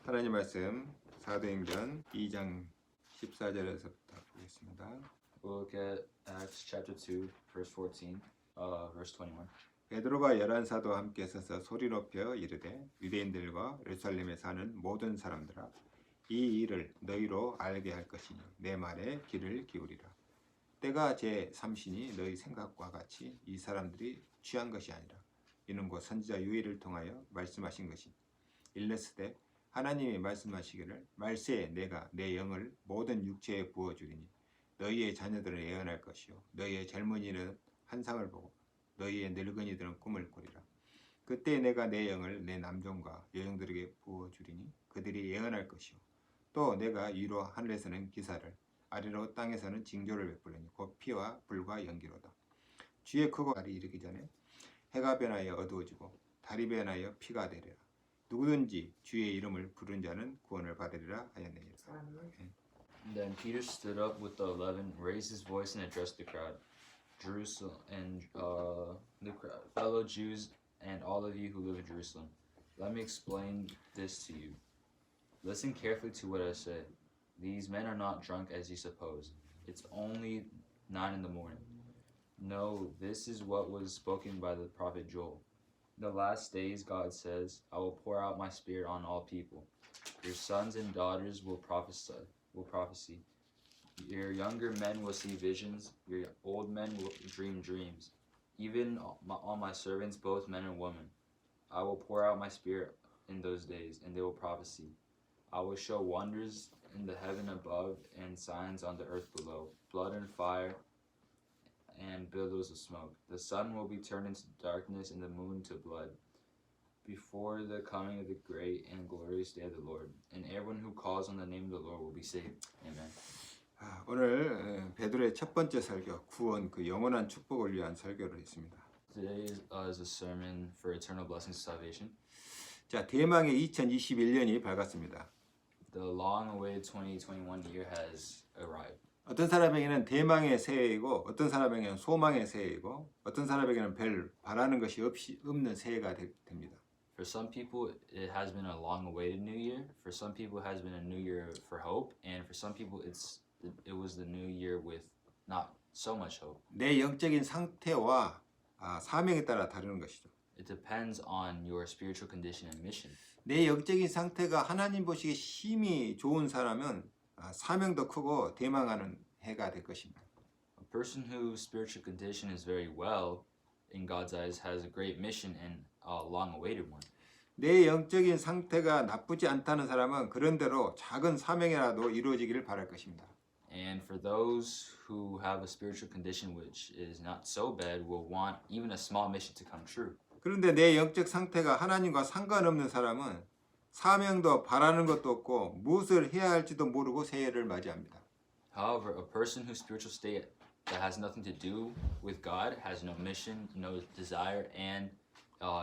하나님 말씀 사도행전 2장 14절에서부터 보겠습니다. We'll look at Acts chapter 2, verse 14, verse 21. 베드로가 11사도와 함께 서서 소리 높여 이르되 유대인들과 예루살렘에 사는 모든 사람들아 이 일을 너희로 알게 할 것이니 내 말에 귀를 기울이라. 때가 제 삼신이 너희 생각과 같이 이 사람들이 취한 것이 아니라 이는 곧 선지자 유엘을 통하여 말씀하신 것이 일렀으되 하나님이 말씀하시기를 말세에 내가 내 영을 모든 육체에 부어주리니 너희의 자녀들은 예언할 것이요 너희의 젊은이는 환상을 보고 너희의 늙은이들은 꿈을 꾸리라. 그때 내가 내 영을 내 남종과 여종들에게 부어주리니 그들이 예언할 것이요 또 내가 위로 하늘에서는 기사를 아래로 땅에서는 징조를 베풀리니 곧 피와 불과 연기로다. 주의 크고 달이 이르기 전에 해가 변하여 어두워지고 달이 변하여 피가 되리라. 누구든지 주의 이름을 부른 자는 구원을 받으리라 하였느니라. Then Peter stood up with the 11, raised his voice, and addressed the crowd. Jerusalem and the fellow Jews and all of you who live in Jerusalem, let me explain this to you. Listen carefully to what I say. These men are not drunk as you suppose. It's only 9 in the morning. No, this is what was spoken by the prophet Joel. In the last days, God says, I will pour out my spirit on all people. Your sons and daughters will prophesy. Your younger men will see visions. Your old men will dream dreams. Even on my servants, both men and women. I will pour out my spirit in those days, and they will prophesy. I will show wonders in the heaven above and signs on the earth below, blood and fire and billows of smoke. The sun will be turned into darkness and the moon to blood before the coming of the great and glorious day of the Lord. And everyone who calls on the name of the Lord will be saved. Amen. 오늘 베드로의 첫 번째 설교 구원 그 영원한 축복을 위한 설교를 했습니다. Today is a sermon for eternal blessings of salvation. 자, 대망의 2021년이 밝았습니다. The long-awaited 2021 year has arrived. 어떤 사람에게는 대망의 새해이고 어떤 사람에게는 소망의 새해이고 어떤 사람에게는 별 바라는 것이 없는 새해가 됩니다. For some people, it has been a long-awaited New Year. For some people, it has been a New Year for hope, and for some people, it was the New Year with not so much hope. 내 영적인 상태와 사명에 따라 다르는 것이죠. It depends on your spiritual condition and mission. 내 영적인 상태가 하나님 보시기에 힘이 좋은 사람은 사명도 크고 대망하는 해가 될 것입니다. A person whose spiritual condition is very well in God's eyes has a great mission and a long-awaited one. 내 영적인 상태가 나쁘지 않다는 사람은 그런대로 작은 사명이라도 이루어지기를 바랄 것입니다. And for those who have a spiritual condition which is not so bad will want even a small mission to come true. 그런데 내 영적 상태가 하나님과 상관없는 사람은 사명도 바라는 것도 없고 무엇을 해야 할지도 모르고 새해를 맞이합니다. However, a person whose spiritual state that has nothing to do with God has no mission, no desire, and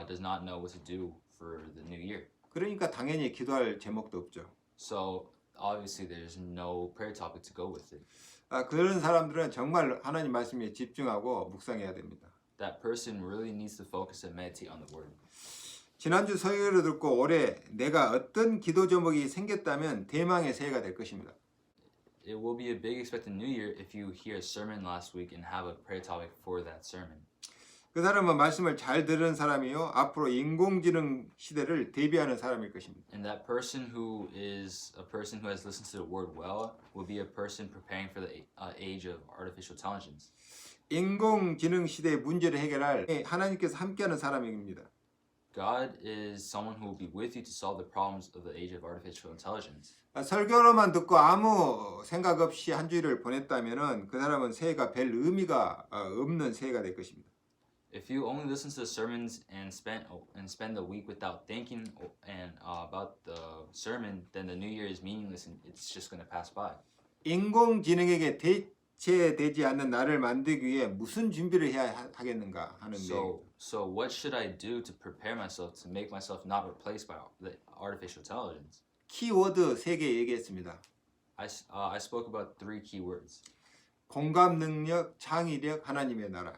does not know what to do for the new year. 그러니까 당연히 기도할 제목도 없죠. So obviously there's no prayer topic to go with it. 그런 사람들은 정말 하나님 말씀에 집중하고 묵상해야 됩니다. That person really needs to focus and meditate on the word. 지난주 설교를 듣고 올해 내가 어떤 기도 제목이 생겼다면 대망의 새해가 될 것입니다. It will be a big expected new year if you hear a sermon last week and have a prayer topic for that sermon. 그 사람은 말씀을 잘 들은 사람이요 앞으로 인공지능 시대를 대비하는 사람일 것입니다. And that person who is a person who has listened to the word well will be a person preparing for the age of artificial intelligence. 인공지능 시대의 문제를 해결할 하나님께서 함께하는 사람입니다. God is someone who will be with you to solve the problems of the age of artificial intelligence. 설교로만 듣고 아무 생각 없이 한 주일을 보냈다면은 그 사람은 새해가 별 의미가 없는 새해가 될 것입니다. If you only listen to the sermons and spend the week without thinking and about the sermon, then the new year is meaningless and it's just going to pass by. 인공지능에게 대체되지 않는 나를 만들기 위해 무슨 준비를 해야 하겠는가 하는 So what should I do to prepare myself to make myself not replaced by the artificial intelligence? 키워드 3개 얘기했습니다. I spoke about 3 keywords. 공감 능력, 창의력, 하나님의 나라.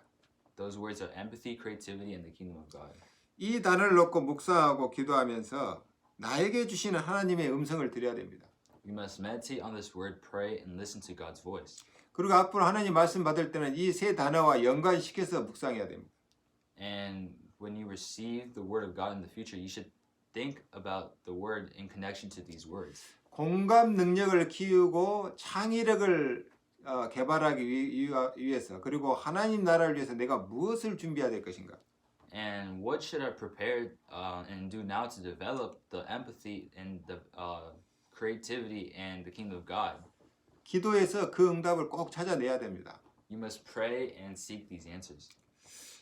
Those words are empathy, creativity, and the kingdom of God. 이 단어를 놓고 묵상하고 기도하면서 나에게 주시는 하나님의 음성을 들어야 됩니다. We must meditate on this word, pray, and listen to God's voice. 그리고 앞으로 하나님 말씀 받을 때는 이 세 단어와 연관시켜서 묵상해야 됩니다. And when you receive the word of God in the future, you should think about the word in connection to these words. 공감 능력을 키우고 창의력을 개발하기 위해서 그리고 하나님 나라를 위해서 내가 무엇을 준비해야 될 것인가? And what should I prepare and do now to develop the empathy and the creativity and the kingdom of God? 기도해서 그 응답을 꼭 찾아내야 됩니다. You must pray and seek these answers.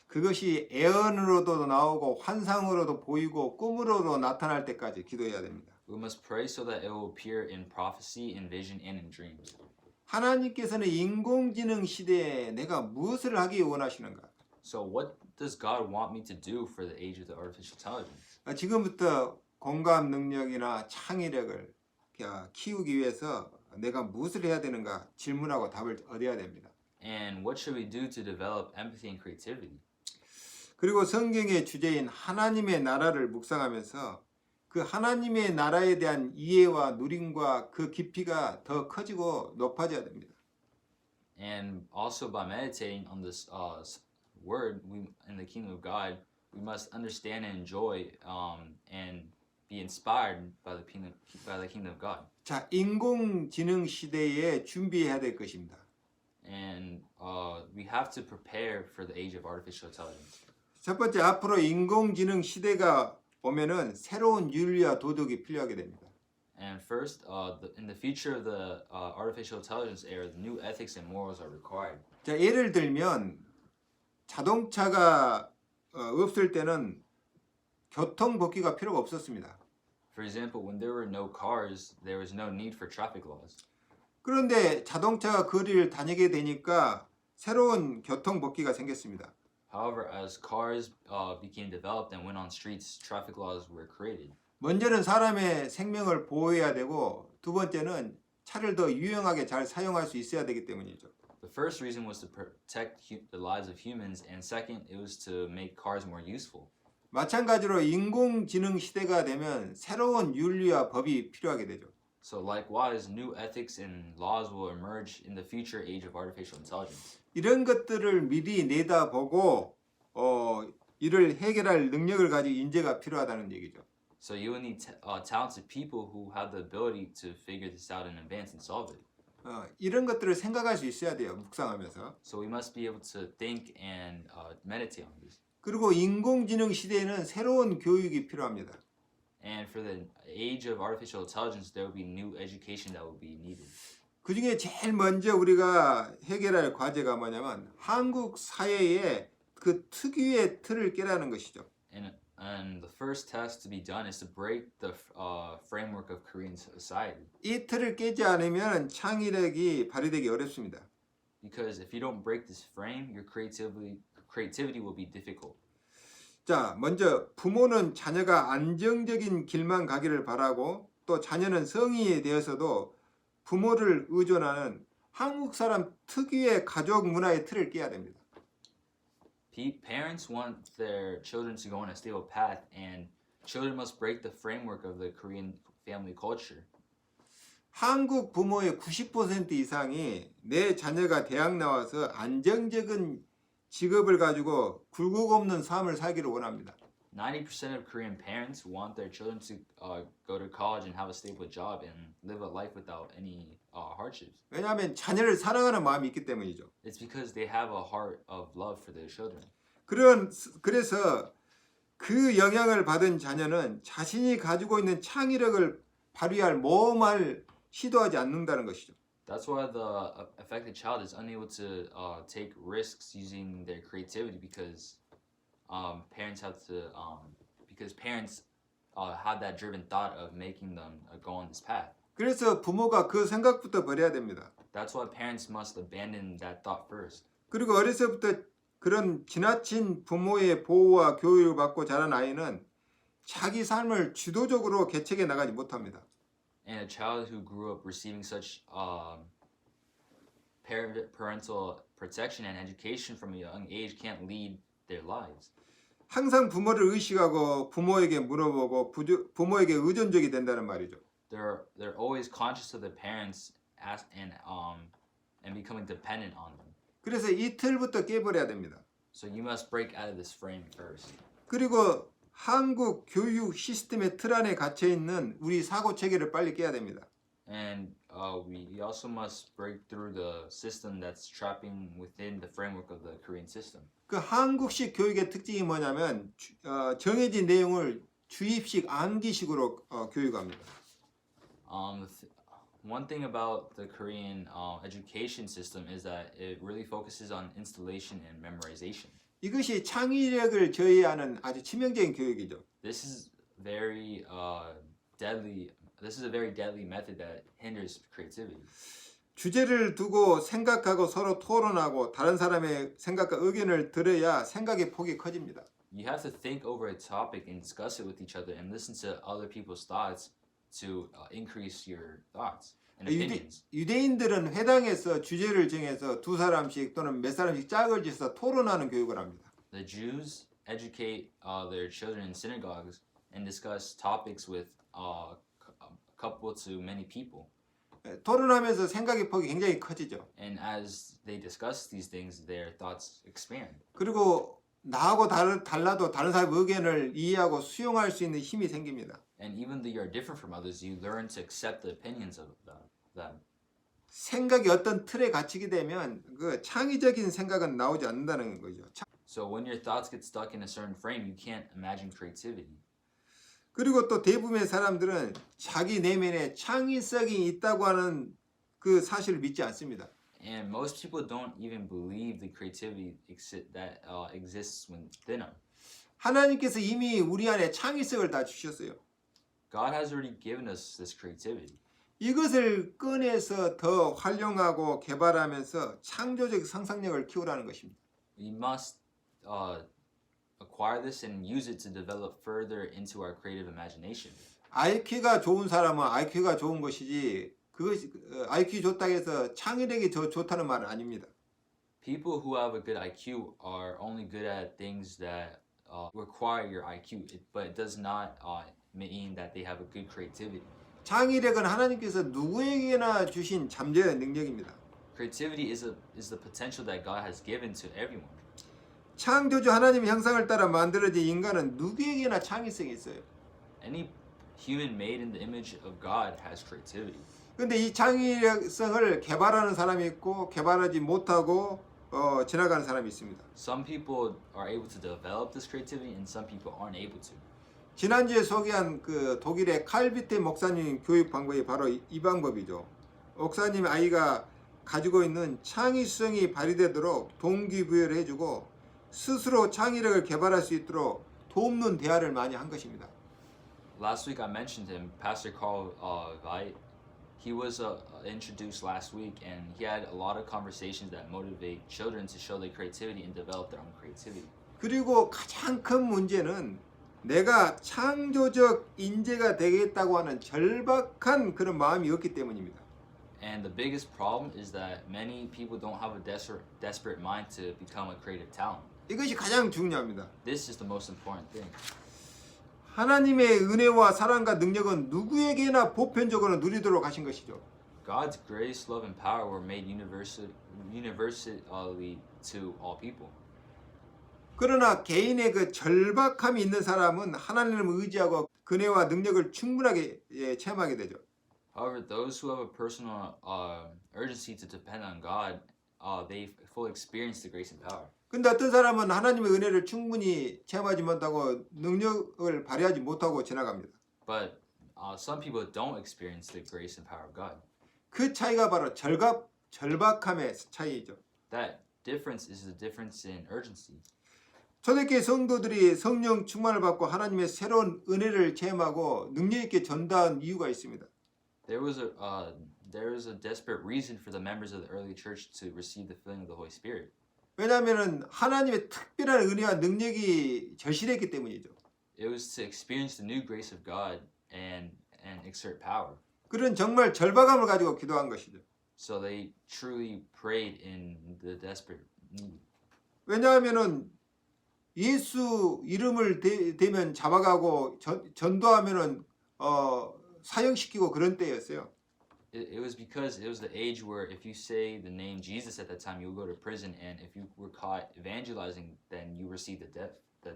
그것이 애언으로도 나오고 환상으로도 보이고 꿈으로도 나타날 때까지 기도해야 됩니다. We must pray so that it will appear in prophecy, in vision, and in dreams. 하나님께서는 인공지능 시대에 내가 무엇을 하기 원하시는가? So what does God want me to do for the age of the artificial intelligence? 지금부터 공감 능력이나 창의력을 키우기 위해서 내가 무엇을 해야 되는가 질문하고 답을 얻어야 됩니다. And what should we do to develop empathy and creativity? 그리고 성경의 주제인 하나님의 나라를 묵상하면서 그 하나님의 나라에 대한 이해와 누림과 그 깊이가 더 커지고 높아져야 됩니다. And also by meditating on this word, we in the kingdom of God, we must understand and enjoy and be inspired by the kingdom of God. 자, 인공지능 시대에 준비해야 될 것입니다. And we have to prepare for the age of artificial intelligence. 첫 번째, 앞으로 인공지능 시대가 오면은 새로운 윤리와 도덕이 필요하게 됩니다. And first, in the future of the artificial intelligence era, the new ethics and morals are required. 자, 예를 들면 자동차가 없을 때는 교통법규가 필요가 없었습니다. For example, when there were no cars, there was no need for traffic laws. 그런데 자동차가 거리를 다니게 되니까 새로운 교통법규가 생겼습니다. However, as cars became developed and went on streets, traffic laws were created. 먼저는 사람의 생명을 보호해야 되고 두 번째는 차를 더 유용하게 잘 사용할 수 있어야 되기 때문이죠. The first reason was to protect the lives of humans, and second, it was to make cars more useful. 마찬가지로 인공지능 시대가 되면 새로운 윤리와 법이 필요하게 되죠. So likewise, new ethics and laws will emerge in the future age of artificial intelligence. 이런 것들을 미리 내다보고 이를 해결할 능력을 가진 인재가 필요하다는 얘기죠. So you will need talented people who have the ability to figure this out in advance and solve it. 이런 것들을 생각할 수 있어야 돼요. 묵상하면서. So we must be able to think and meditate on this. 그리고 인공지능 시대에는 새로운 교육이 필요합니다. And for the age of artificial intelligence, there will be new education that will be needed. 그 중에 제일 먼저 우리가 해결할 과제가 뭐냐면 한국 사회의 그 특유의 틀을 깨라는 것이죠. And the first task to be done is to break the framework of Korean society. 이 틀을 깨지 않으면 창의력이 발휘되기 어렵습니다. Because if you don't break this frame, your creativity will be difficult. 자, 먼저 부모는 자녀가 안정적인 길만 가기를 바라고 또 자녀는 성인이 되어서도 부모를 의존하는 한국 사람 특유의 가족 문화의 틀을 깨야 됩니다. Parents want their children to go on a stable path, and children must break the framework of the Korean family culture. 한국 부모의 90% 이상이 내 자녀가 대학 나와서 안정적인 직업을 가지고 굴곡 없는 삶을 살기를 원합니다. 90% of Korean parents want their children to go to college and have a stable job and live a life without any hardships. 왜냐하면 자녀를 사랑하는 마음이 있기 때문이죠. It's because they have a heart of love for their children. 그래서 그 영향을 받은 자녀는 자신이 가지고 있는 창의력을 발휘할 모험을 시도하지 않는다는 것이죠. That's why the affected child is unable to take risks using their creativity because parents have that driven thought of making them go on this path. 그래서 부모가 그 생각부터 버려야 됩니다. That's why parents must abandon that thought first. 그리고 어려서부터 그런 지나친 부모의 보호와 교육을 받고 자란 아이는 자기 삶을 주도적으로 개척해 나가지 못합니다. And a child who grew up receiving such parental protection and education from a young age can't lead their lives. 항상 부모를 의식하고 부모에게 물어보고 부모에게 의존적이 된다는 말이죠. They're always conscious of their parents and becoming dependent on them. 그래서 이 틀부터 깨버려야 됩니다. So you must break out of this frame first. 그리고 한국 교육 시스템의 틀 안에 갇혀 있는 우리 사고 체계를 빨리 깨야 됩니다. And we also must break through the system that's trapping within the framework of the Korean system. 그 한국식 교육의 특징이 뭐냐면 정해진 내용을 주입식 암기식으로 교육합니다. One thing about the Korean education system is that it really focuses on installation and memorization. 이것이 창의력을 저해하는 아주 치명적인 교육이죠. This is very deadly. This is a very deadly method that hinders creativity. 주제를 두고 생각하고 서로 토론하고 다른 사람의 생각과 의견을 들어야 생각의 폭이 커집니다. You have to think over a topic and discuss it with each other and listen to other people's thoughts to increase your thoughts and opinions. 유대인들은 회당에서 주제를 정해서 두 사람씩 또는 몇 사람씩 짝을 지어서 토론하는 교육을 합니다. The Jews educate their children in synagogues and discuss topics with a couple to many people. 토론하면서 생각의 폭이 굉장히 커지죠. And as they discuss these things, their thoughts expand. 그리고 나하고 달라도 다른 사람의 의견을 이해하고 수용할 수 있는 힘이 생깁니다. And even though you're different from others, you learn to accept the opinions of them. 생각이 어떤 틀에 갇히게 되면 그 창의적인 생각은 나오지 않는다는 거죠. So when your thoughts get stuck in a certain frame, you can't imagine creativity. 그리고 또 대부분의 사람들은 자기 내면에 창의성이 있다고 하는 그 사실을 믿지 않습니다. And most people don't even believe the creativity that exists within them. 하나님께서 이미 우리 안에 창의성을 다 주셨어요. God has already given us this creativity. 이것을 꺼내서 더 활용하고 개발하면서 창조적 상상력을 키우라는 것입니다. We must acquire this and use it to develop further into our creative imagination. IQ가 좋은 사람은 IQ가 좋은 것이지 그것이 IQ 좋다고 해서 창의력이 좋다는 말은 아닙니다. People who have a good IQ are only good at things that require your IQ, but it does not mean that they have a good creativity. 창의력은 하나님께서 누구에게나 주신 잠재의 능력입니다. Creativity is the potential that God has given to everyone. 창조주 하나님의 형상을 따라 만들어진 인간은 누구에게나 창의성이 있어요. Any human made in the image of God has creativity. 근데 이 창의성을 개발하는 사람이 있고 개발하지 못하고 지나가는 사람이 있습니다. Some people are able to develop this creativity and some people aren't able to. 지난주에 소개한 그 독일의 칼비테 목사님 교육 방법이 바로 이 방법이죠. 목사님 아이가 가지고 있는 창의성이 발휘되도록 동기부여를 해주고 스스로 창의력을 개발할 수 있도록 돕는 대화를 많이 한 것입니다. Last week I mentioned him, Pastor Carl Veit. He was introduced last week and he had a lot of conversations that motivate children to show their creativity and develop their own creativity. 그리고 가장 큰 문제는 내가 창조적 인재가 되겠다고 하는 절박한 그런 마음이 없기 때문입니다. And the biggest problem is that many people don't have a desperate mind to become a creative talent. 이것이 가장 중요합니다. This is the most important thing. 하나님의 은혜와 사랑과 능력은 누구에게나 보편적으로 누리도록 하신 것이죠. God's grace, love, and power were made universally to all people. 그러나 개인의 그 절박함이 있는 사람은 하나님을 의지하고 은혜와 능력을 충분하게 체험하게 되죠. However, those who have a personal urgency to depend on God, they fully experience the grace and power. 근데 어떤 사람은 하나님의 은혜를 충분히 체험하지 못하고 능력을 발휘하지 못하고 지나갑니다. But some people don't experience the grace and power of God. 그 차이가 바로 절박함의 차이죠. That difference is the difference in urgency. 초대교회 성도들이 성령 충만을 받고 하나님의 새로운 은혜를 체험하고 능력 있게 전도한 이유가 있습니다. There was a desperate reason for the members of the early church to receive the filling of the Holy Spirit. 왜냐하면 하나님의 특별한 은혜와 능력이 절실했기 때문이죠. It was to experience the new grace of God and exert power. 그런 정말 절박함을 가지고 기도한 것이죠. So they truly prayed in the desperate need. 왜냐하면은 예수 이름을 대면 잡아가고 전도하면은 사형시키고 그런 때였어요. It was because it was the age where if you say the name Jesus at that time, you would go to prison, and if you were caught evangelizing, then you received the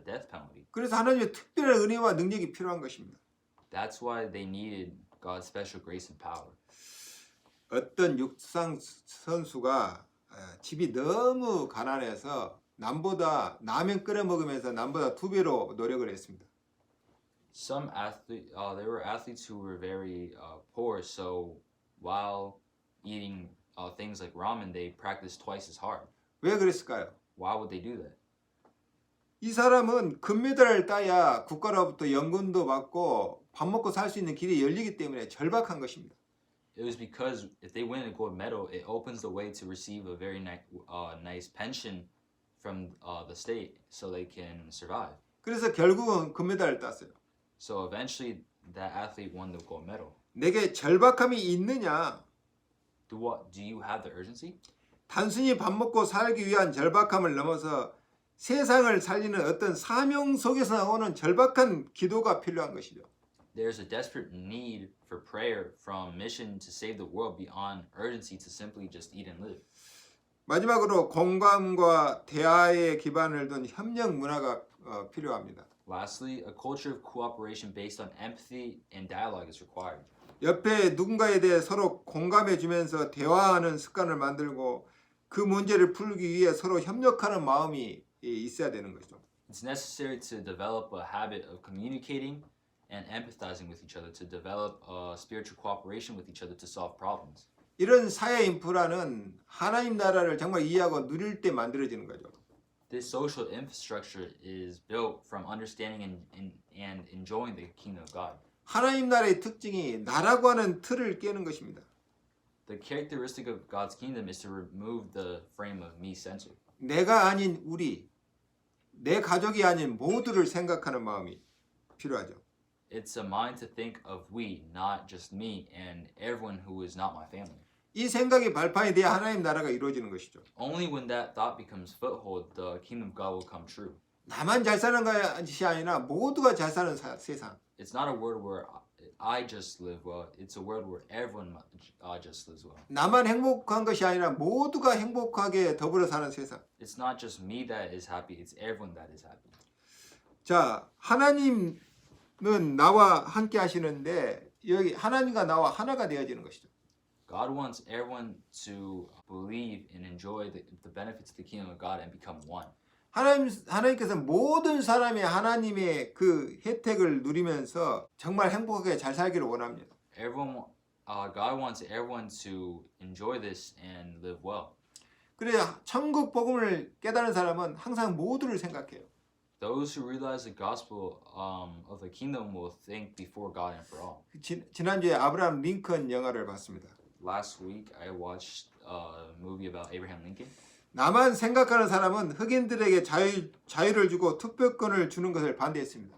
death penalty. 그래서 하나님의 특별한 은혜와 능력이 필요한 것입니다. That's why they needed God's special grace and power. 어떤 육상 선수가 집이 너무 가난해서 라면 끓여 먹으면서 남보다 2배로 노력을 했습니다. Some athlete, there were athletes who were very poor, so while eating things like ramen, they practiced twice as hard. 왜 그랬을까요? Why would they do that? 이 사람은 금메달을 따야 국가로부터 연금도 받고 밥 먹고 살 수 있는 길이 열리기 때문에 절박한 것입니다. It was because if they win a gold medal, it opens the way to receive a very nice pension from the state, so they can survive. 그래서 결국은 금메달을 땄어요. So eventually, that athlete won the gold medal. 내게 절박함이 있느냐? Do you have the urgency? 단순히 밥 먹고 살기 위한 절박함을 넘어서 세상을 살리는 어떤 사명 속에서 나오는 절박한 기도가 필요한 것이죠. There's a desperate need for prayer from mission to save the world beyond urgency to simply just eat and live. 마지막으로 공감과 대화의 기반을 둔 협력 문화가 필요합니다. Lastly, a culture of cooperation based on empathy and dialogue is required. 옆에 누군가에 대해 서로 공감해 주면서 대화하는 습관을 만들고 그 문제를 풀기 위해 서로 협력하는 마음이 있어야 되는 것이죠. It's necessary to develop a habit of communicating and empathizing with each other, to develop spiritual cooperation with each other to solve problems. 이런 사회 인프라는 하나님 나라를 정말 이해하고 누릴 때 만들어지는 거죠. This social infrastructure is built from understanding and enjoying the kingdom of God. 하나님 나라의 특징이 나라고 하는 틀을 깨는 것입니다. The characteristic of God's kingdom is to remove the frame of me-centered. 내가 아닌 우리, 내 가족이 아닌 모두를 생각하는 마음이 필요하죠. It's a mind to think of we, not just me, and everyone who is not my family. 이 생각이 발판이 돼야 하나님 나라가 이루어지는 것이죠. Only when that thought becomes foothold, the kingdom of God will come true. 나만 잘 사는 것이 아니라 모두가 잘 사는 세상. It's not a world where I just live well. It's a world where everyone just lives well. 나만 행복한 것이 아니라 모두가 행복하게 더불어 사는 세상. It's not just me that is happy. It's everyone that is happy. 자, 하나님은 나와 함께 하시는데 여기 하나님과 나와 하나가 되어지는 것이죠. God wants everyone to believe and enjoy the benefits of the kingdom of God and become one. 하나님께서 모든 사람이 하나님의 그 혜택을 누리면서 정말 행복하게 잘 살기를 원합니다. God wants everyone to enjoy this and live well. 그래 천국 복음을 깨달은 사람은 항상 모두를 생각해요. Those who realize the gospel of the kingdom will think before God and for all. 지난주에 아브라함 링컨 영화를 봤습니다. Last week, I watched a movie about Abraham Lincoln. 나만 생각하는 사람은 흑인들에게 자유를 주고 투표권을 주는 것을 반대했습니다.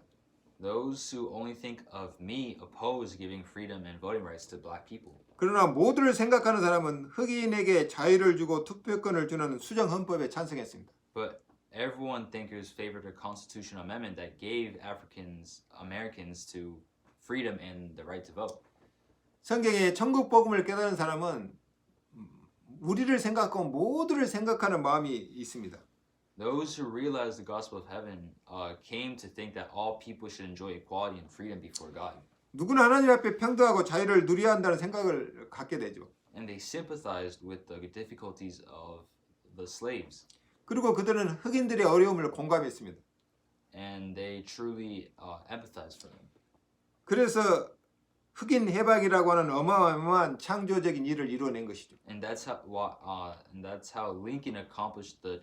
Those who only think of me oppose giving freedom and voting rights to black people. 그러나 모두를 생각하는 사람은 흑인에게 자유를 주고 투표권을 주는 수정 헌법에 찬성했습니다. But everyone thinkers favored a constitutional amendment that gave Americans to freedom and the right to vote. 성경에 천국 복음을 깨달은 사람은 우리를 생각하고 모두를 생각하는 마음이 있습니다. Those who realize the gospel of heaven came to think that all people should enjoy equality and freedom before God. 누구나 하나님 앞에 평등하고 자유를 누려야 한다는 생각을 갖게 되죠. And they sympathized with the difficulties of the slaves. 그리고 그들은 흑인들의 어려움을 공감했습니다. And they truly empathized for them. 그래서 흑인 해방이라고 하는 어마어마한 창조적인 일을 이루어낸 것이죠. And that's how Lincoln accomplished the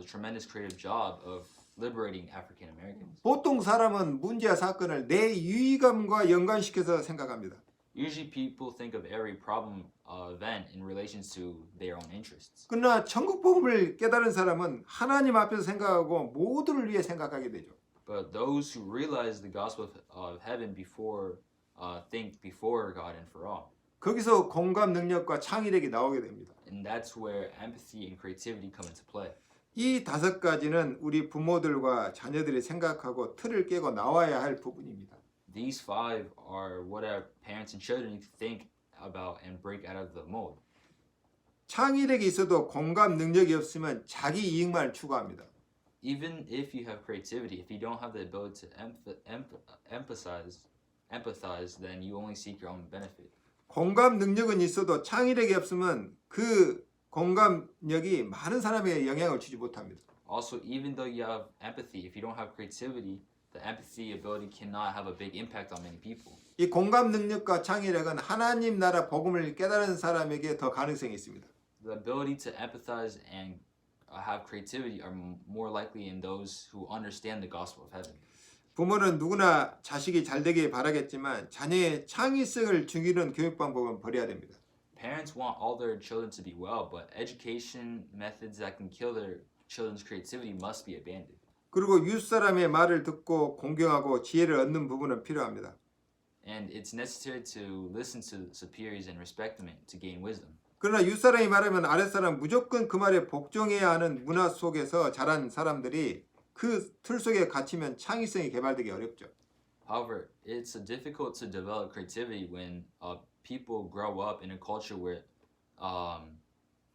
tremendous creative job of liberating African Americans. 보통 사람은 문제와 사건을 내 유의감과 연관시켜서 생각합니다. Usually, people think of every problem event in relation to their own interests. 그러나 천국 복음을 깨달은 사람은 하나님 앞에서 생각하고 모두를 위해 생각하게 되죠. But those who realize the gospel of heaven think before God and for all. 거기서 공감 능력과 창의력이 나오게 됩니다. And that's where empathy and creativity come into play. 이 5가지는 우리 부모들과 자녀들이 생각하고 틀을 깨고 나와야 할 부분입니다. These 5 are what our parents and children need to think about and break out of the mold. 창의력이 있어도 공감 능력이 없으면 자기 이익만 추구합니다. Even if you have creativity, if you don't have the ability to empathize, then you only seek your own benefit. 공감 능력은 있어도 창의력이 없으면 그 공감력이 많은 사람에게 영향을 주지 못합니다. Also, even though you have empathy, if you don't have creativity, the empathy ability cannot have a big impact on many people. 이 공감 능력과 창의력은 하나님 나라 복음을 깨달은 사람에게 더 가능성이 있습니다. The ability to empathize and have creativity are more likely in those who understand the gospel of heaven. 부모는 누구나 자식이 잘 되길 바라겠지만 자녀의 창의성을 죽이는 교육 방법은 버려야 됩니다. Parents want all their children to be well, but education methods that can kill their children's creativity must be abandoned. 그리고 윗사람의 말을 듣고 공경하고 지혜를 얻는 부분은 필요합니다. And it's necessary to listen to superiors and respect them to gain wisdom. 그러나 윗사람이 말하면 아랫사람 무조건 그 말에 복종해야 하는 문화 속에서 자란 사람들이 그 틀 속에 갇히면 창의성이 개발되기 어렵죠. However, it's difficult to develop creativity when people grow up in a culture where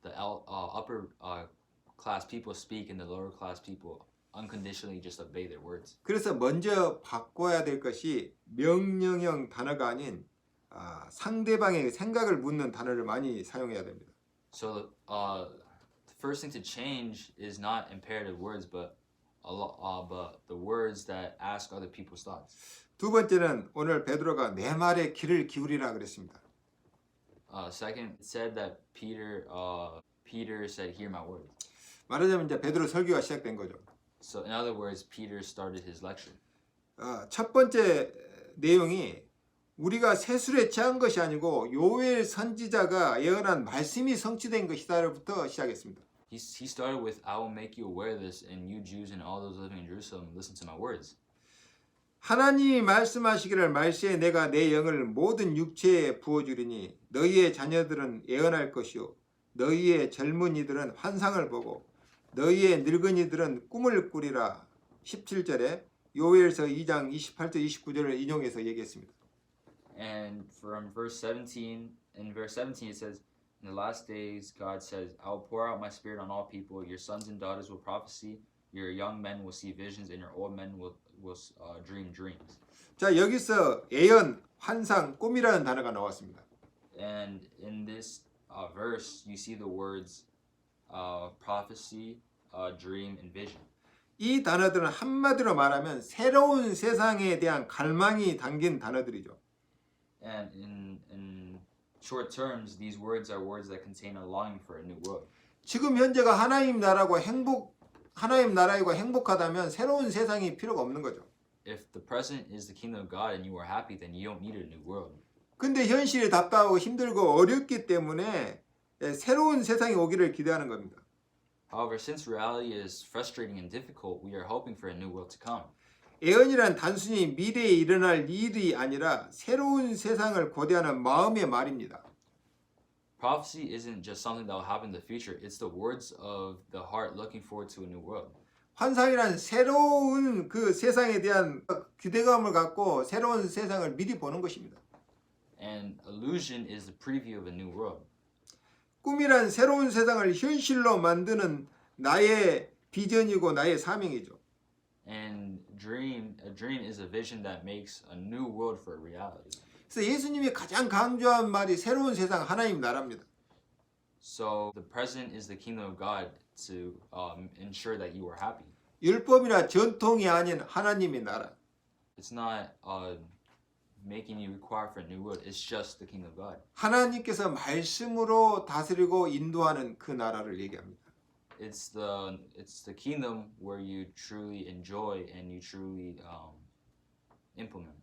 the upper class people speak and the lower class people unconditionally just obey their words. 그래서 먼저 바꿔야 될 것이 명령형 단어가 아닌 상대방의 생각을 묻는 단어를 많이 사용해야 됩니다. So the first thing to change is not imperative words, but the words that ask other people's thoughts. 두 번째는 오늘 베드로가 내 말에 귀를 기울이라 그랬습니다. Second, it said that Peter said, "Hear my words." 말하자면 이제 베드로 설교가 시작된 거죠. So in other words, Peter started his lecture. 첫 번째 내용이 우리가 세술에 취한 것이 아니고 요엘 선지자가 예언한 말씀이 성취된 것이다부터 시작했습니다. He started with, "I will make you aware of this, and you Jews and all those living in Jerusalem, listen to my words." 하나님이 말씀하시기를 말세에 내가 내 영을 모든 육체에 부어주리니 너희의 자녀들은 예언할 것이요 너희의 젊은이들은 환상을 보고 너희의 늙은이들은 꿈을 꾸리라. 17절에 요엘서 2장 28절 29절을 인용해서 얘기했습니다. And from verse 17, in verse 17 it says, "In the last days God says, I will pour out my spirit on all people. Your sons and daughters will prophesy. Your young men will see visions, and your old men will dream dreams." 자, 여기서 예언, 환상, 꿈이라는 단어가 나왔습니다. And in this verse, you see the words prophecy, dream, and vision. 이 단어들은 한마디로 말하면 새로운 세상에 대한 갈망이 담긴 단어들이죠. And in short terms, these words are words that contain a longing for a new world. 지금 현재가 하나님 나라고 행복하다면 새로운 세상이 필요가 없는 거죠. If the present is the kingdom of God and you are happy, then you don't need a new world. 근데 현실이 답답하고 힘들고 어렵기 때문에 새로운 세상이 오기를 기대하는 겁니다. However, since reality is frustrating and difficult, we are hoping for a new world to come. 예언이란 단순히 미래에 일어날 일이 아니라 새로운 세상을 고대하는 마음의 말입니다. Prophecy isn't just something that will happen in the future. It's the words of the heart looking forward to a new world. 환상이란 새로운 그 세상에 대한 기대감을 갖고 새로운 세상을 미리 보는 것입니다. And illusion is the preview of a new world. 꿈이란 새로운 세상을 현실로 만드는 나의 비전이고 나의 사명이죠. And a dream is a vision that makes a new world for a reality. 그래서 예수님이 가장 강조한 말이 새로운 세상 하나님 나라입니다. So the present is the kingdom of God to ensure that you are happy. 율법이나 전통이 아닌 하나님의 나라. It's not making you require for a new world. It's just the kingdom of God. 하나님께서 말씀으로 다스리고 인도하는 그 나라를 얘기합니다. It's the kingdom where you truly enjoy and you truly implement.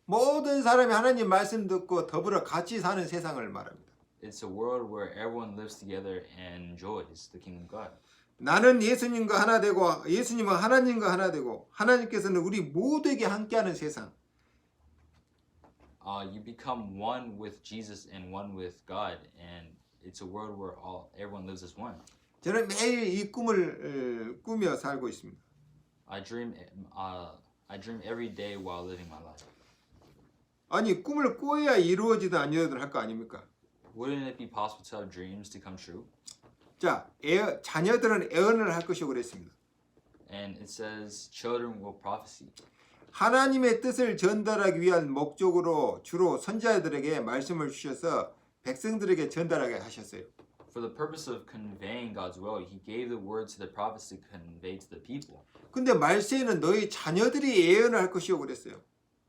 모든 사람이 하나님 말씀 듣고 더불어 같이 사는 세상을 말합니다. It's a world where everyone lives together and enjoys the kingdom of God. 나는 예수님과 하나 되고 예수님은 하나님과 하나 되고 하나님께서는 우리 모두에게 함께하는 세상. You become one with Jesus and one with God, and it's a world where everyone lives as one. 저는 매일 이 꿈을 꾸며 살고 있습니다. I dream every day while living my life. 아니 꿈을 꿔야 이루어지든 아니어든 할 거 아닙니까? Wouldn't it be possible to have dreams to come true? 자, 자녀들은 애언을 할 것이고 그랬습니다. And it says children will prophesy. 하나님의 뜻을 전달하기 위한 목적으로 주로 선지자들에게 말씀을 주셔서 백성들에게 전달하게 하셨어요. For the purpose of conveying God's will, He gave the word to the prophets to convey to the people. 근데 말세에는 너희 자녀들이 예언을 할 것이요 그랬어요.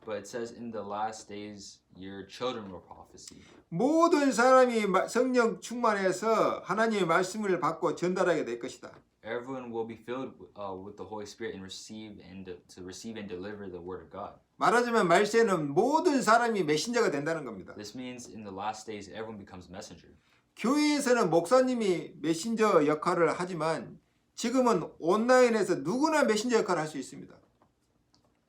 But it says in the last days, your children will prophesy. 모든 사람이 성령 충만해서 하나님의 말씀을 받고 전달하게 될 것이다. Everyone will be filled with the Holy Spirit and receive and deliver the word of God. 말하자면 말세에는 모든 사람이 메신저가 된다는 겁니다. This means in the last days, everyone becomes messenger. 교회에서는 목사님이 메신저 역할을 하지만 지금은 온라인에서 누구나 메신저 역할을 할 수 있습니다.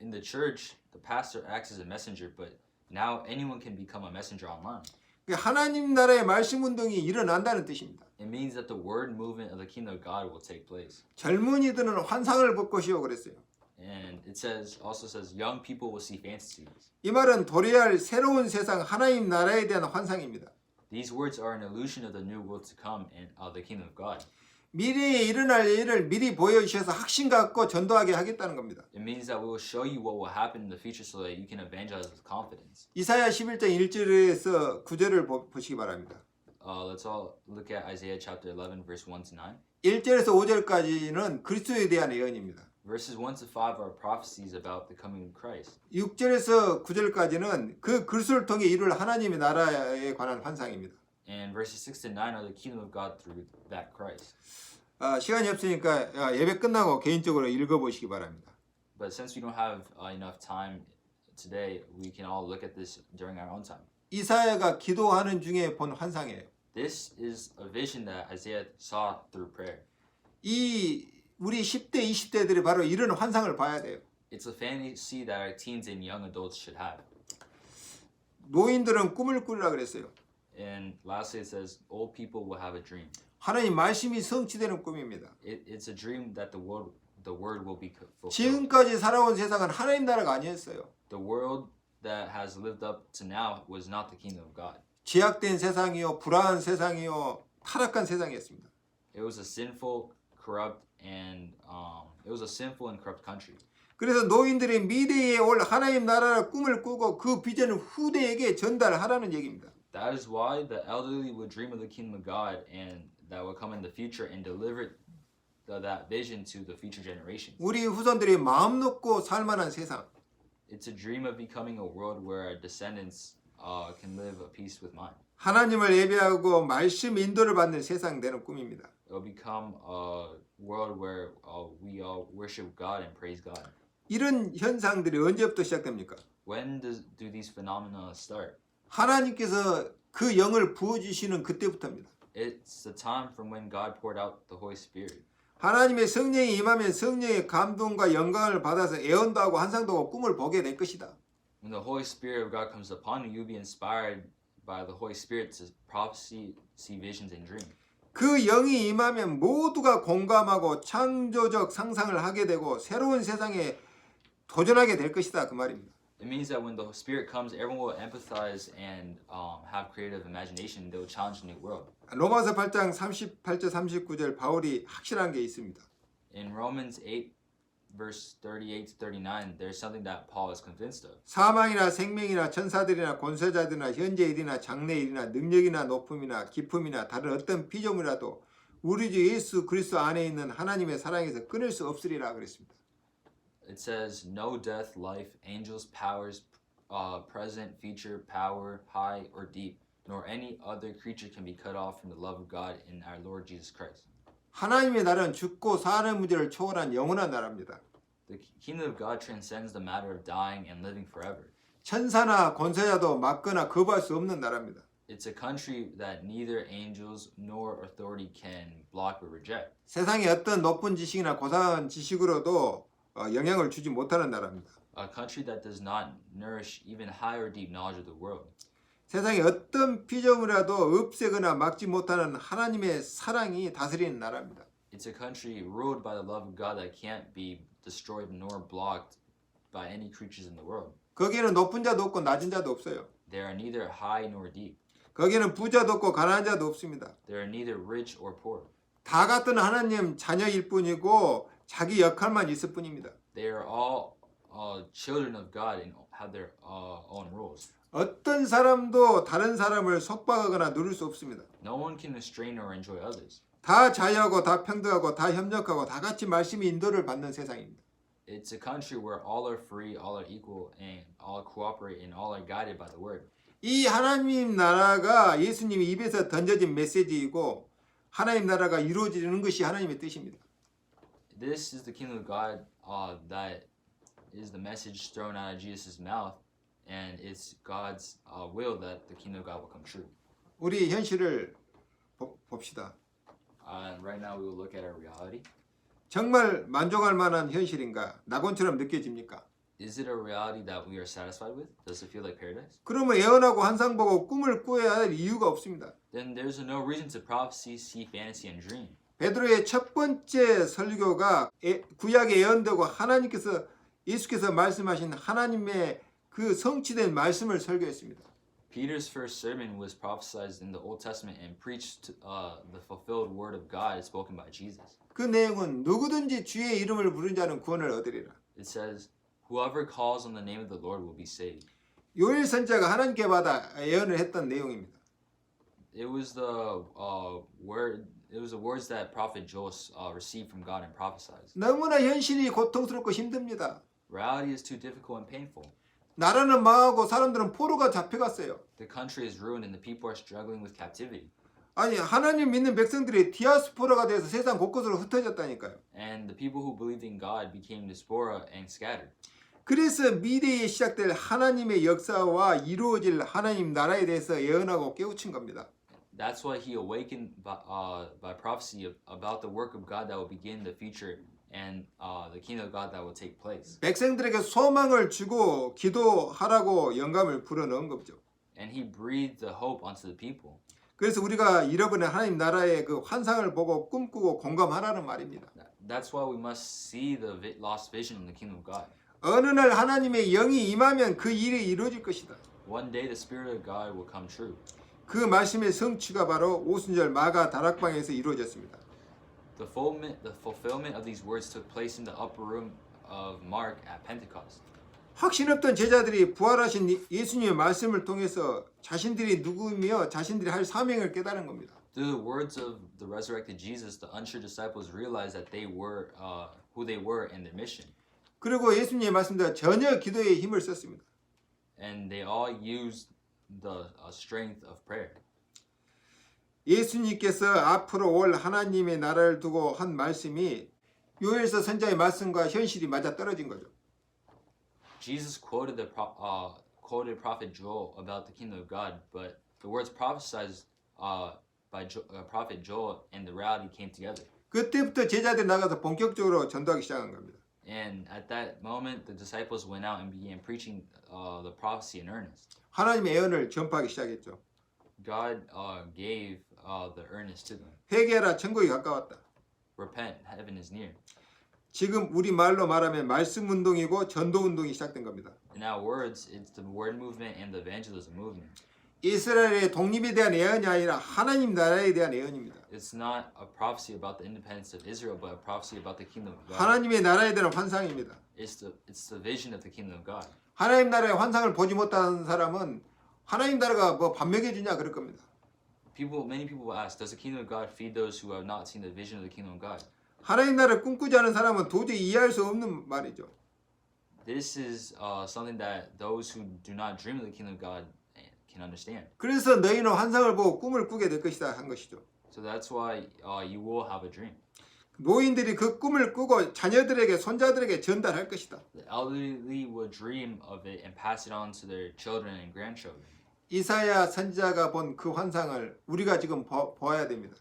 In the church, the pastor acts as a messenger, but now anyone can become a messenger online. 하나님 나라의 말씀 운동이 일어난다는 뜻입니다. It means that the word movement of the kingdom of God will take place. 젊은이들은 환상을 볼 것이요 그랬어요. And it also says young people will see fantasies. 이 말은 도래할 새로운 세상 하나님 나라에 대한 환상입니다. These words are an illusion of the new world to come and of the kingdom of God. 미래에 일어날 일을 미리 보여주셔서 확신 갖고 전도하게 하겠다는 겁니다. It means that we will show you what will happen in the future so that you can evangelize with confidence. 이사야 11장 1절에서 9절을 보시기 바랍니다. Let's all look at Isaiah chapter 11 verse 1 to 9. 1절에서 5절까지는 그리스도에 대한 예언입니다. Verses 1 to 5 are prophecies about the coming of Christ. 6절에서 9절까지는 그 그리스도를 통해 이룰 하나님의 나라에 관한 환상입니다. And verses 6 to 9 are the kingdom of God through that Christ. 시간이 없으니까 예배 끝나고 개인적으로 읽어보시기 바랍니다. But since we don't have enough time today, we can all look at this during our own time. 이사야가 기도하는 중에 본 환상이에요. This is a vision that Isaiah saw through prayer. 이 우리 10대, 20대들이 바로 이런 환상을 봐야 돼요. It's a fantasy that our teens and young adults should have. 노인들은 꿈을 꾸리라 그랬어요. And lastly, it says old people will have a dream. 하나님 말씀이 성취되는 꿈입니다. It's a dream that the word will be fulfilled. 지금까지 살아온 세상은 하나님 나라가 아니었어요. The world that has lived up to now was not the kingdom of God. 죄악된 세상이요, 불안한 세상이요, 타락한 세상이었습니다. It was a sinful, corrupt, and country. 그래서 노인들이 미래에 올 하나님 나라의 꿈을 꾸고 그 비전을 후대에게 전달하라는 얘기입니다. That is why the elderly would dream of the kingdom of God and that will come in the future and deliver that vision to the future generations. 우리 후손들이 마음 놓고 살만한 세상. It's a dream of becoming a world where our descendants can live a peace with mind. 하나님을 예배하고 말씀 인도를 받는 세상 되는 꿈입니다. It will become a world where we all worship God and praise God. 이런 현상들이 언제부터 시작됩니까? When do these phenomena start? 하나님께서 그 영을 부어주시는 그때부터입니다. It's the time from when God poured out the Holy Spirit. 하나님의 성령이 임하면 성령의 감동과 영광을 받아서 애언도 하고 환상도 하고 꿈을 보게 될 것이다. When the Holy Spirit of God comes upon you, you'll be inspired by the Holy Spirit to prophesy, see visions, and dream. 그 영이 임하면 모두가 공감하고 창조적 상상을 하게 되고 새로운 세상에 도전하게 될 것이다 그 말입니다. It means that when the Spirit comes, everyone will empathize and have creative imagination. They will challenge the new world. 로마서 8장 38절 39절 바울이 확실한 게 있습니다. In Romans 8, verse 38 to 39, there's something that Paul is convinced of. 사망이나 생명이나 천사들이나 권세자들이나 현재일이나 장래일이나 능력이나 높음이나 기품이나 다른 어떤 피조물이라도 우리 주 예수 그리스도 안에 있는 하나님의 사랑에서 끊을 수 없으리라 그랬습니다. It says, no death, life, angels, powers, present, future, power, high or deep, nor any other creature can be cut off from the love of God in our Lord Jesus Christ. 하나님의 나라는 죽고 사는 문제를 초월한 영원한 나라입니다. The kingdom of God transcends the matter of dying and living forever. 천사나 권세자도 막거나 거부할 수 없는 나라입니다. It's a country that neither angels nor authority can block or reject. 세상의 어떤 높은 지식이나 고상한 지식으로도 영향을 주지 못하는 나라입니다. A country that does not nourish even high or deep knowledge of the world. 세상에 어떤 피조물이라도 없애거나 막지 못하는 하나님의 사랑이 다스리는 나라입니다. It's a country ruled by the love of God that can't be destroyed nor blocked by any creatures in the world. 거기에는 높은 자도 없고 낮은 자도 없어요. They are neither high nor deep. 거기에는 부자도 없고 가난한 자도 없습니다. They are neither rich or poor. 다 같은 하나님 자녀일 뿐이고 자기 역할만 있을 뿐입니다. They are all children of God and have their own rules. 어떤 사람도 다른 사람을 속박하거나 누릴 수 없습니다. No one can restrain or enjoy others. 다 자유하고 다 평등하고 다 협력하고 다 같이 말씀의 인도를 받는 세상입니다. It's a country where all are free, all are equal, and all cooperate, and all are guided by the word. 이 하나님 나라가 예수님이 입에서 던져진 메시지이고 하나님 나라가 이루어지는 것이 하나님의 뜻입니다. This is the kingdom of God that is the message thrown out of Jesus' mouth, and it's God's will that the kingdom of God will come true. 우리 현실을 봅시다. Right now, we will look at our reality. 정말 만족할 만한 현실인가? 낙원처럼 느껴집니까? Is it a reality that we are satisfied with? Does it feel like paradise? 그러면 예언하고 환상 보고 꿈을 꾸어야 할 이유가 없습니다. Then there's no reason to prophecy, see fantasy, and dream. 베드로의 첫 번째 설교가 구약에 예언되고 하나님께서 예수께서 말씀하신 하나님의 그 성취된 말씀을 설교했습니다. Peter's first sermon was prophesied in the Old Testament and preached the fulfilled word of God spoken by Jesus. 그 내용은 누구든지 주의 이름을 부른 자는 구원을 얻으리라. It says, "Whoever calls on the name of the Lord will be saved." 요엘 선지자가 하나님께 받아 예언을 했던 내용입니다. It was the words that Prophet Joel received from God and prophesied. 너무나 현실이 고통스럽고 힘듭니다. Reality is too difficult and painful. 나라는 망하고 사람들은 포로가 잡혀갔어요. The country is ruined and the people are struggling with captivity. 아니 하나님 믿는 백성들이 디아스포라가 돼서 세상 곳곳으로 흩어졌다니까요. And the people who believed in God became diaspora and scattered. 그래서 미래에 시작될 하나님의 역사와 이루어질 하나님 나라에 대해서 예언하고 깨우친 겁니다. That's why he awakened by prophecy about the work of God that will begin in the future and the kingdom of God that will take place. 백성들에게 소망을 주고 기도하라고 영감을 불어넣은 거죠. And he breathed the hope onto the people. 그래서 우리가 잃어버린 하나님 나라의 그 환상을 보고 꿈꾸고 공감하라는 말입니다. That's why we must see the lost vision in the kingdom of God. 어느 날 하나님의 영이 임하면 그 일이 이루어질 것이다. One day the Spirit of God will come true. 그 말씀의 성취가 바로 오순절 마가 다락방에서 이루어졌습니다. The fulfillment of these words took place in the upper room of Mark at Pentecost. 확신 없던 제자들이 부활하신 예수님의 말씀을 통해서 자신들이 누구며 자신들이 할 사명을 깨달은 겁니다. Through the words of the resurrected Jesus, the unsure disciples realized that they were who they were and their mission. 그리고 예수님의 말씀대로 전혀 기도에 힘을 썼습니다. And they all used the strength of prayer. 예수님께서 앞으로 올 하나님의 나라를 두고 한 말씀이 요엘서 선지자의 말씀과 현실이 맞아 떨어진 거죠. Jesus quoted quoted Prophet Joel about the kingdom of God, but the words prophesied by Prophet Joel and the reality came together. 그때부터 제자들이 나가서 본격적으로 전도하기 시작한 겁니다. And at that moment, the disciples went out and began preaching the prophecy in earnest. 하나님의 예언을 전파하기 시작했죠. God gave the earnest to them. 회개하라, 천국이 가까웠다. Repent, heaven is near. 지금 우리 말로 말하면 말씀 운동이고 전도 운동이 시작된 겁니다. In our words, it's the word movement and the evangelism movement. 이스라엘의 독립에 대한 예언이 아니라 하나님 나라에 대한 예언입니다. It's not a prophecy about the independence of Israel, but a prophecy about the kingdom of God. 하나님의 나라에 대한 환상입니다. It's the vision of the kingdom of God. 하나님 나라의 환상을 보지 못하는 사람은 하나님 나라가 뭐 밥 먹여주냐 그럴 겁니다. Many people will ask, does the kingdom of God feed those who have not seen the vision of the kingdom of God? 하나님 나라를 꿈꾸지 않은 사람은 도저히 이해할 수 없는 말이죠. This is something that those who do not dream of the kingdom of God can understand. 그래서 너희는 환상을 보고 꿈을 꾸게 될 것이다 한 것이죠. So that's why you will have a dream. 노인들이 그 꿈을 꾸고 자녀들에게 손자들에게 전달할 것이다. The elderly will dream of it and pass it on to their children and grandchildren. 이사야 선지자가 본 그 환상을 우리가 지금 보아야 됩니다.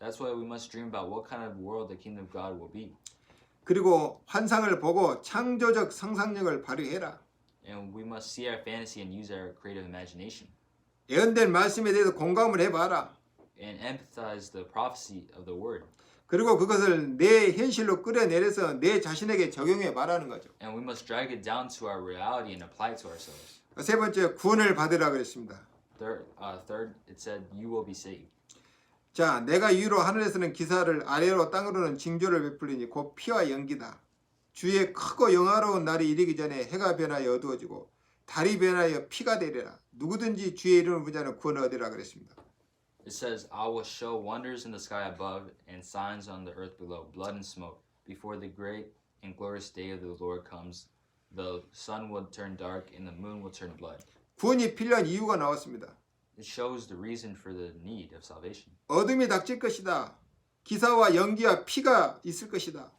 That's why we must dream about what kind of world the kingdom of God will be. 그리고 환상을 보고 창조적 상상력을 발휘해라. And we must see our fantasy and use our creative imagination. 예언된 말씀에 대해서 공감을 해봐라. and empathize the prophecy of the word. 그리고 그것을 내 현실로 끌어내려서 내 자신에게 적용해 봐라는 거죠. And we must drag it down to our reality and apply it to ourselves. 세 번째, 구원을 받으라 그랬습니다. Third, it said, you will be saved. 자, 내가 이유로 하늘에서는 기사를 아래로 땅으로는 징조를 베풀리니 곧 피와 연기다. 주의 크고 영화로운 날이 이르기 전에 해가 변하여 어두워지고 달이 변하여 피가 되리라. 누구든지 주의 이름을 부르는 자는 구원을 얻으라 그랬습니다. It says, I will show wonders in the sky above and signs on the earth below, blood and smoke. Before the great and glorious day of the Lord comes, the sun will turn dark and the moon will turn blood. 구원이 필요한 이유가 나왔습니다. It shows the reason for the need of salvation. 어둠이 닥칠 것이다. 기사와 연기와 피가 있을 것이다.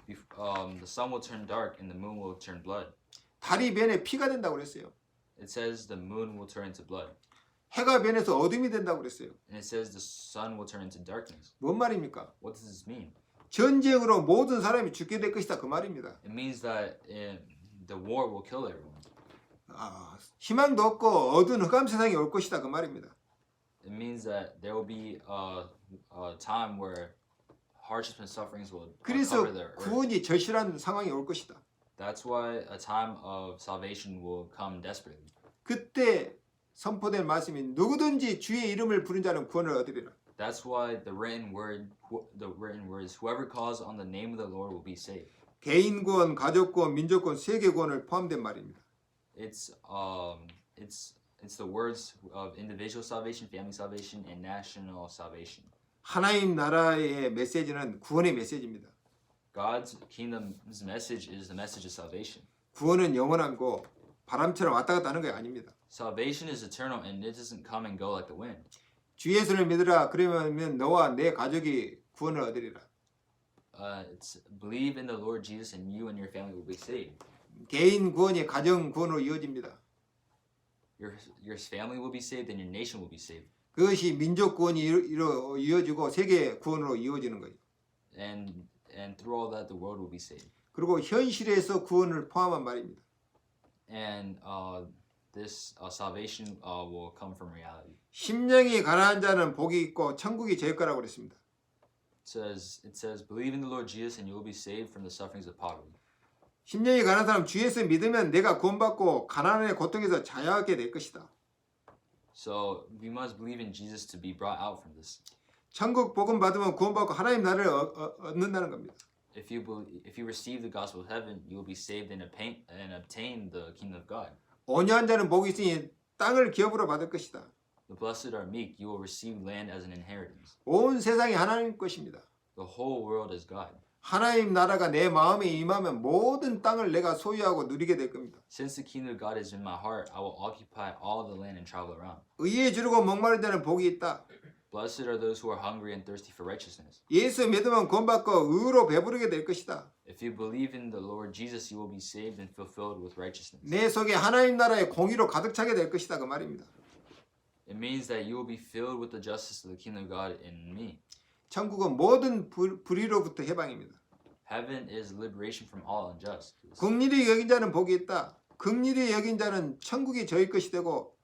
The sun will turn dark and the moon will turn blood. 달이 변해 피가 된다고 그랬어요. It says the moon will turn into blood. 해가 변해서 어둠이 된다고 그랬어요. And it says the sun will turn into darkness. 뭔 말입니까? What does this mean? 전쟁으로 모든 사람이 죽게 될 것이다 그 말입니다. It means that the war will kill everyone. 희망도 없고 어두운 흑암 세상이 올 것이다 그 말입니다. It means that there will be a time where hardships and sufferings will 그래서 cover the earth. 구원이 절실한 상황이 올 것이다. That's why a time of salvation will come desperately. 그때 선포된 말씀이 누구든지 주의 이름을 부른 자는 구원을 얻으리라. That's why the written words, whoever calls on the name of the Lord will be saved. 개인 구원, 가족 구원, 민족 구원, 세계 구원을 포함된 말입니다. It's the words of individual salvation, family salvation, and national salvation. 하나님 나라의 메시지는 구원의 메시지입니다. God's kingdom's message is the message of salvation. 구원은 영원하고 바람처럼 왔다 갔다 하는 게 아닙니다. Salvation is eternal and it doesn't come and go like the wind. 주 예수를 믿으라 그러면 너와 내 가족이 구원을 얻으리라. It's believe in the Lord Jesus and you and your family will be saved. 개인 구원이 가정 구원으로 이어집니다. Your family will be saved and your nation will be saved. 그것이 민족 구원이 이어지고 세계 구원으로 이어지는 거예요. And through all that the world will be saved. 그리고 현실에서 구원을 포함한 말입니다. And this salvation will come from reality. 심령이 가난한 자는 복이 있고 천국이 제일 거라고 그랬습니다. It says believe in the Lord Jesus and you will be saved from the sufferings of poverty. 심령이 가난한 사람 주 예수 믿으면 내가 구원받고 가난의 고통에서 자유하게 될 것이다. So we must believe in Jesus to be brought out from this. 천국 복음 받으면 구원받고 하나님 나라를 얻는다는 겁니다. If you receive the gospel of heaven, you will be saved and obtain the kingdom of God. 온유한 자는 복이 있으니 땅을 기업으로 받을 것이다. The blessed are meek; you will receive land as an inheritance. 온 세상이 하나님 것입니다. The whole world is God. 하나님 나라가 내 마음에 임하면 모든 땅을 내가 소유하고 누리게 될 겁니다. Since the kingdom of God is in my heart, I will occupy all the land and travel around. 의에 주르고 목마른 자는 복이 있다. Blessed are those who are hungry and thirsty for righteousness. 예수 믿으면 구원받고 의로 배부르게 될 것이다. If you believe in the Lord Jesus, you will be saved and fulfilled with righteousness. 내 속에 하나님 나라의 공의로 가득 차게 될 것이다 그 말입니다. It means that you will be filled with the justice of the kingdom of God in me. 천국은 모든 불의로부터 해방입니다. Heaven is liberation from all injustice. 긍휼히 여긴 자는 복이 있다. 긍휼히 여긴 자는 천국이 저희 것이 되고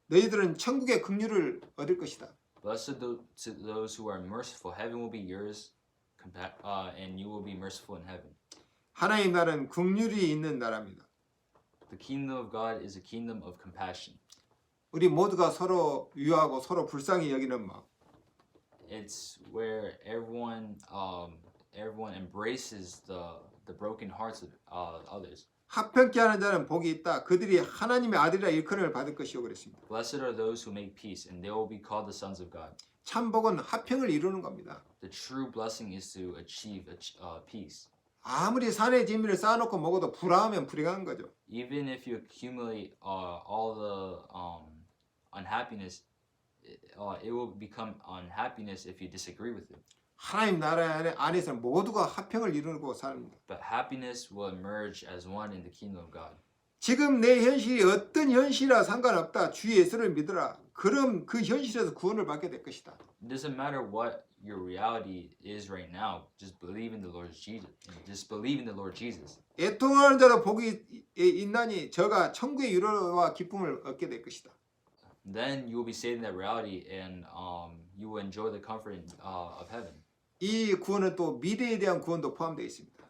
너희들은 천국의 긍휼을 얻을 것이다. Blessed to those who are merciful, heaven will be yours, and you will be merciful in heaven. 하나님 나라는 긍휼이 있는 나라입니다. The kingdom of God is a kingdom of compassion. 우리 모두가 서로 위하고 서로 불쌍히 여기는 마음. It's where everyone embraces the broken hearts of others. 합평케 하는 자는 복이 있다. 그들이 하나님의 아들이라 일컬음을 받을 것이요 그랬습니다. Blessed are those who make peace, and they will be called the sons of God. 참 복은 합평을 이루는 겁니다. The true blessing is to achieve peace. 아무리 산에 진미를 쌓아놓고 먹어도 불화하면 불행한 거죠. Even if you accumulate all the unhappiness, it will become unhappiness if you disagree with it. 하나님 나라 안에서는 모두가 합평을 이루고 삽니다. But happiness will emerge as one in the kingdom of God. 지금 내 현실이 어떤 현실이라 상관없다. 주 예수를 믿으라. 그럼 그 현실에서 구원을 받게 될 것이다. It doesn't matter what your reality is right now. Just believe in the Lord Jesus. Just believe in the Lord Jesus. 애통하는 자도 복이 있나니 저가 천국의 위로와 기쁨을 얻게 될 것이다. Then you will be saved in that reality, and you will enjoy the comfort of heaven. 이 구원은 또 미래에 대한 구원도 포함되어 있습니다.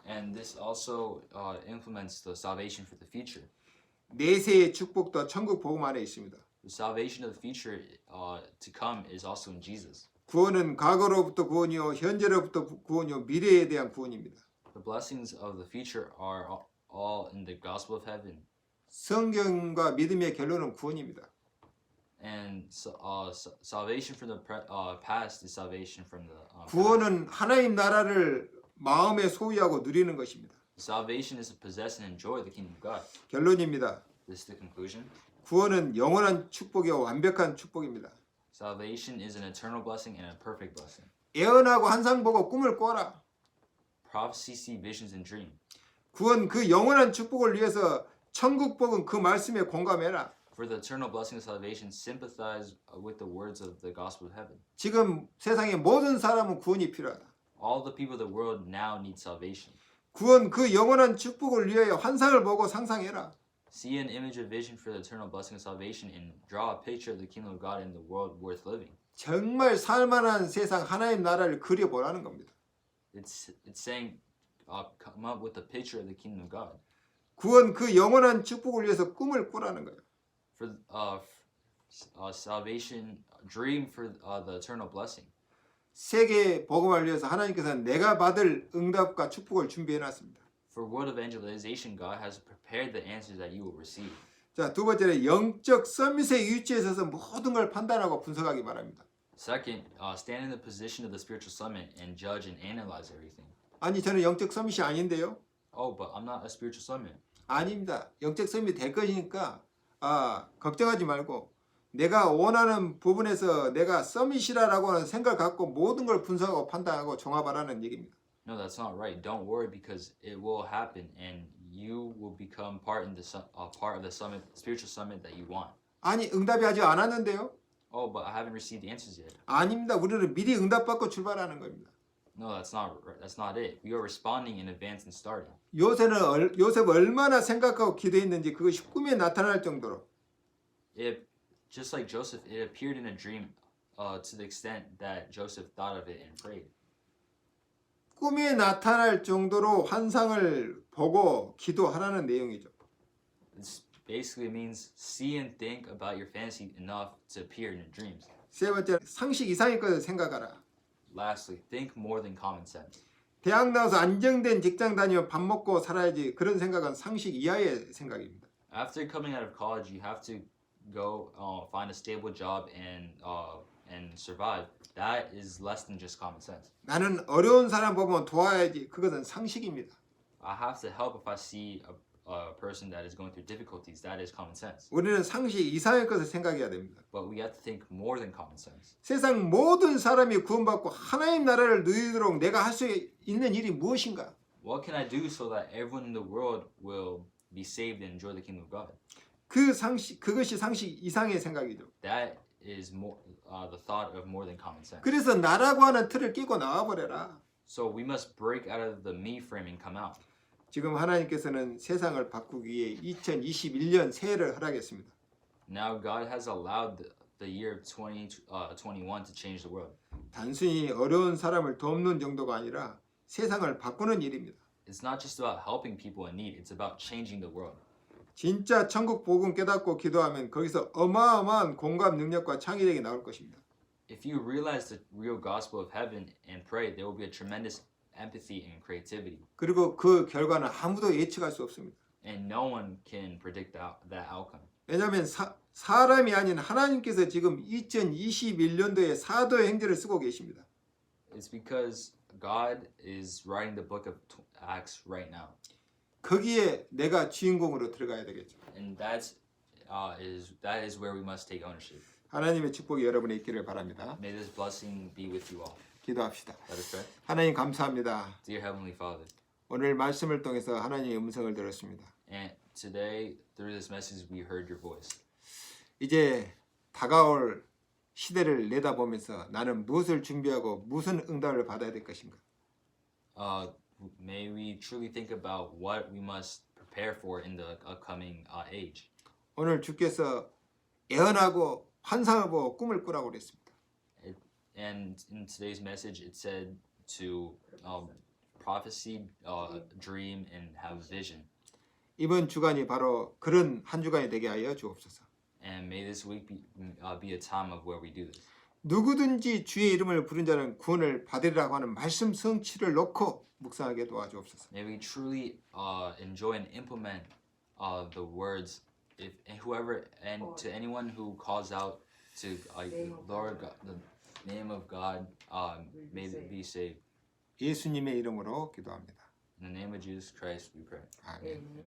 And this also implements the salvation for the future. 내세의 축복도 천국 복음 안에 있습니다. The salvation of the future to come is also in Jesus. 구원은 과거로부터 구원이요 현재로부터 구원이요 미래에 대한 구원입니다. The blessings of the future are all in the gospel of heaven. 성경과 믿음의 결론은 구원입니다. And salvation from the past is salvation from the past. 구원은 하나님 나라를 마음에 소유하고 누리는 것입니다. Salvation is to possess and enjoy the kingdom of God. 결론입니다. This is the conclusion. 구원은 영원한 축복이요 완벽한 축복입니다. Salvation is an eternal blessing and a perfect blessing. 예언하고 환상 보고 꿈을 꿔라. Prophecy, see visions, and dream. 구원 그 영원한 축복을 위해서 천국 복음 그 말씀에 공감해라. For the eternal blessing of salvation, sympathize with the words of the gospel of heaven. 지금 세상의 모든 사람은 구원이 필요하다. All the people of the world now need salvation. 구원 그 영원한 축복을 위하여 환상을 보고 상상해라. See an image of vision for the eternal blessing of salvation and draw a picture of the kingdom of God in the world worth living. 정말 살만한 세상 하나님 나라를 그려보라는 겁니다. It's saying come up with a picture of the kingdom of God. 구원 그 영원한 축복을 위해서 꿈을 꾸라는 거예요. For salvation, dream for the eternal blessing. 세계 복음을 위해서 하나님께서는 내가 받을 응답과 축복을 준비해 놨습니다. For world evangelization, God has prepared the answers that you will receive. 자, 두 번째는 영적 서밋의 위치에 서서 모든 걸 판단하고 분석하기 바랍니다. Second, stand in the position of the spiritual summit and judge and analyze everything. 아니 저는 영적 서밋이 아닌데요. Oh, but I'm not a spiritual summit. 아닙니다. 영적 서밋이 될 것이니까 걱정하지 말고 내가 원하는 부분에서 내가 서밋이라고 하는 생각을 갖고 모든 걸 분석하고 판단하고 종합하라는 얘기입니다. No, that's not right. Don't worry because it will happen and you will become part of the summit, spiritual summit that you want. 아니 응답이 아직 안 왔는데요. Oh, but I haven't received the answers yet. 아닙니다. 우리는 미리 응답받고 출발하는 겁니다. No, that's not it. We are responding in advance and starting. 요셉 얼마나 생각하고 기도했는지 그것이 꿈에 나타날 정도로 Just like Joseph, it appeared in a dream to the extent that Joseph thought of it and prayed. 꿈에 나타날 정도로 환상을 보고 기도하라는 내용이죠. This basically means see and think about your fantasy enough to appear in your dreams. 세 번째, 상식 이상의 것을 생각하라. Lastly, think more than common sense. 대학 나와서 안정된 직장 다니면 밥 먹고 살아야지 그런 생각은 상식 이하의 생각입니다. After coming out of college, you have to go find a stable job and survive. That is less than just common sense. 나는 어려운 사람 보면 도와야지. 그것은 상식입니다. I have to help if I see a person that is going through difficulties. That is common sense. 우리는 상식 이상의 것을 생각해야 됩니다. But we have to think more than common sense. 세상 모든 사람이 구원받고 하나님 나라를 누리도록 내가 할 수 있는 일이 무엇인가? What can I do so that everyone in the world will be saved and enjoy the kingdom of God? 그것이 상식 이상의 생각이죠. That is more the thought of more than common sense. 그래서 나라고 하는 틀을 끼고 나와버려라. So we must break out of the me frame and come out. 지금 하나님께서는 세상을 바꾸기 위해 2021년 새해를 허락했습니다. Now God has allowed the year of 2021 to change the world. 단순히 어려운 사람을 돕는 정도가 아니라 세상을 바꾸는 일입니다. It's not just about helping people in need. It's about changing the world. 진짜 천국 복음 깨닫고 기도하면 거기서 어마어마한 공감 능력과 창의력이 나올 것입니다. If you realize the real gospel of heaven and pray, there will be a tremendous empathy and creativity. 그리고 그 결과는 아무도 예측할 수 없습니다. And no one can predict that outcome. 왜냐하면 사람이 아닌 하나님께서 지금 2021년도에 사도의 행전을 쓰고 계십니다. It's because God is writing the book of Acts right now. 거기에 내가 주인공으로 들어가야 되겠죠. And that is where we must take ownership. 하나님의 축복이 여러분에 있기를 바랍니다. May this blessing be with you all. 기도합시다. Let us pray. 하나님 감사합니다. Dear Heavenly Father, 오늘 말씀을 통해서 하나님의 음성을 들었습니다. and today through this message we heard your voice. 이제 다가올 시대를 내다보면서 나는 무엇을 준비하고 무슨 응답을 받아야 될 것인가? May we truly think about what we must prepare for in the upcoming age. 오늘 주께서 예언하고 환상을 보고 꿈을 꾸라고 그랬습니다. And in today's message, it said to prophecy, dream, and have vision. 이번 주간이 바로 그런 한 주간이 되게 하여 주옵소서. And may this week be a time of where we do this. 누구든지 주의 이름을 부른 자는 구원을 받으리라고 하는 말씀 성취를 놓고 묵상하게 도와주옵소서. May we truly enjoy and implement the words. If whoever and to anyone who calls out to Lord God, the name of God, may they be saved. 예수님의 이름으로 기도합니다. In the name of Jesus Christ, we pray. 아멘.